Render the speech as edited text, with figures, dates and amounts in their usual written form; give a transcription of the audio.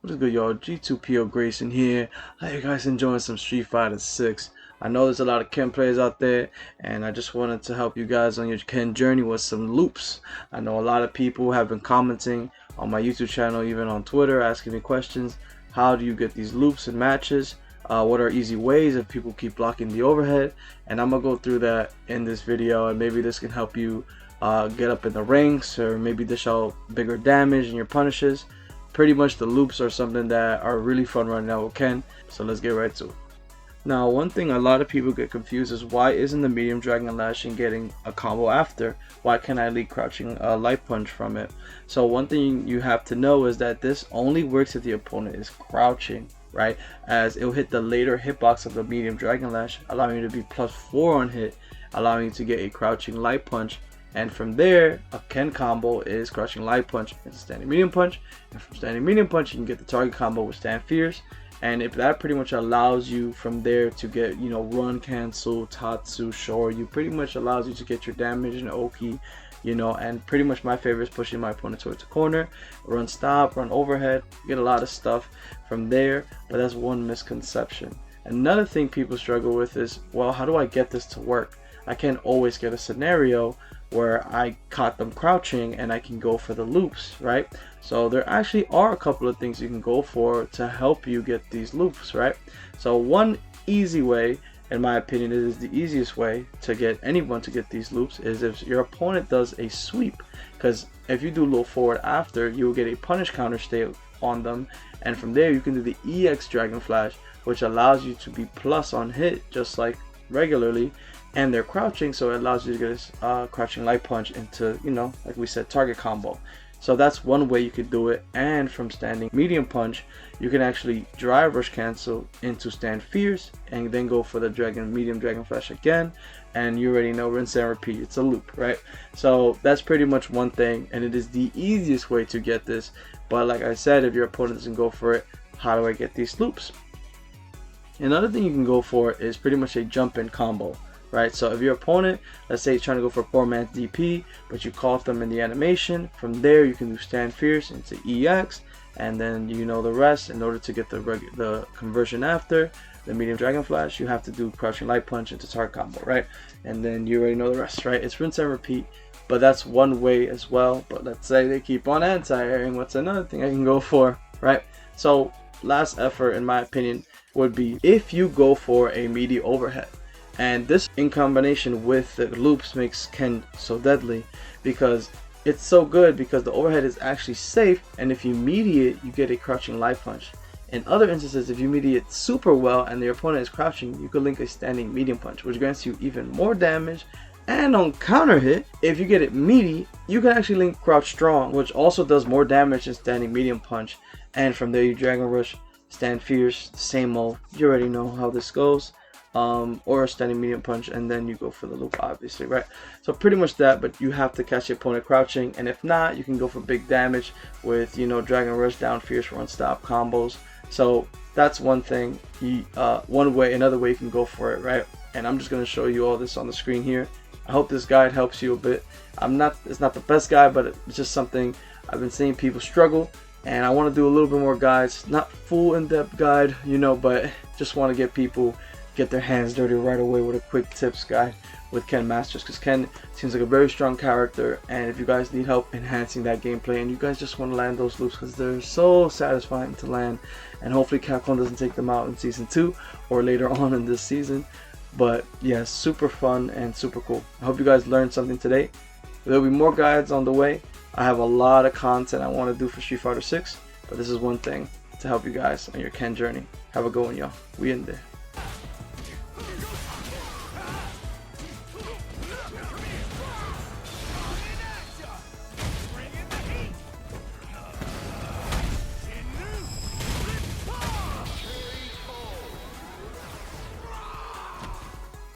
What is good, y'all? G2PO Grayson here. How you guys enjoying some Street Fighter 6? I know there's a lot of Ken players out there, and I just wanted to help you guys on your Ken journey with some loops. I know a lot of people have been commenting on my YouTube channel, even on Twitter, asking me questions. How do you get these loops in matches? What are easy ways if people keep blocking the overhead? And I'm gonna go through that in this video, and maybe this can help you get up in the ranks, or maybe dish out bigger damage in your punishes. Pretty much the loops are something that are really fun right now with Ken, so let's get right to it. Now, one thing a lot of people get confused is, why isn't the medium Dragon Lash and getting a combo after? Why can't I lead crouching light punch from it? So one thing you have to know is that this only works if the opponent is crouching, right? As it will hit the later hitbox of the medium Dragon Lash, allowing you to be +4 on hit, allowing you to get a crouching light punch. And from there, a Ken combo is crouching light punch into standing medium punch, and from standing medium punch you can get the target combo with stand fierce. And if that pretty much allows you from there to get, you know, run, cancel, tatsu, shore, you pretty much allows you to get your damage and oki, you know. And pretty much my favorite is pushing my opponent towards the corner, run stop, run overhead, get a lot of stuff from there. But that's one misconception. Another thing people struggle with is, well, how do I get this to work? I can't always get a scenario where I caught them crouching and I can go for the loops, right? So there actually are a couple of things you can go for to help you get these loops, right? So one easy way, in my opinion, it is the easiest way to get anyone to get these loops, is if your opponent does a sweep. Because if you do low forward after, you will get a punish counter stay on them, and from there you can do the EX Dragon Flash, which allows you to be plus on hit just like regularly, and they're crouching, so it allows you to get a crouching light punch into, you know, like we said, target combo. So that's one way you could do it. And from standing medium punch, you can actually drive rush cancel into stand fierce and then go for the medium dragon flash again, and you already know, rinse and repeat, it's a loop, right? So that's pretty much one thing, and it is the easiest way to get this. But like I said, if your opponent doesn't go for it, how do I get these loops? Another thing you can go for is pretty much a jump in combo, right? So if your opponent, let's say, is trying to go for 4-man DP, but you caught them in the animation, from there you can do stand fierce into EX, and then you know the rest. In order to get the conversion after the medium dragon flash, you have to do crouching light punch into target combo, right? And then you already know the rest, right? It's rinse and repeat. But that's one way as well. But let's say they keep on anti-airing, what's another thing I can go for, right? So last effort, in my opinion, would be if you go for a meaty overhead. And this, in combination with the loops, makes Ken so deadly, because it's so good because the overhead is actually safe, and if you mediate, you get a crouching light punch. In other instances, if you mediate super well and your opponent is crouching, you could link a standing medium punch, which grants you even more damage. And on counter hit, if you get it meaty, you can actually link crouch strong, which also does more damage than standing medium punch. And from there you dragon rush, stand fierce, same old, you already know how this goes. Or a standing medium punch, and then you go for the loop, obviously, right? So pretty much that, but you have to catch your opponent crouching, and if not, you can go for big damage with, you know, dragon rush, down fierce, run stop combos. So that's one thing, one way. Another way you can go for it, right? And I'm just going to show you all this on the screen here. I hope this guide helps you a bit. It's not the best guide, but it's just something I've been seeing people struggle, and I want to do a little bit more guides, not full in-depth guide, you know, but just want to get people get their hands dirty right away with a quick tips guide with Ken Masters, because Ken seems like a very strong character, and if you guys need help enhancing that gameplay and you guys just want to land those loops because they're so satisfying to land, and hopefully Capcom doesn't take them out in season 2 or later on in this season. But yeah, super fun and super cool. I hope you guys learned something today. There'll be more guides on the way. I have a lot of content I want to do for Street Fighter 6, but this is one thing to help you guys on your Ken journey. Have a good one, y'all. We in there.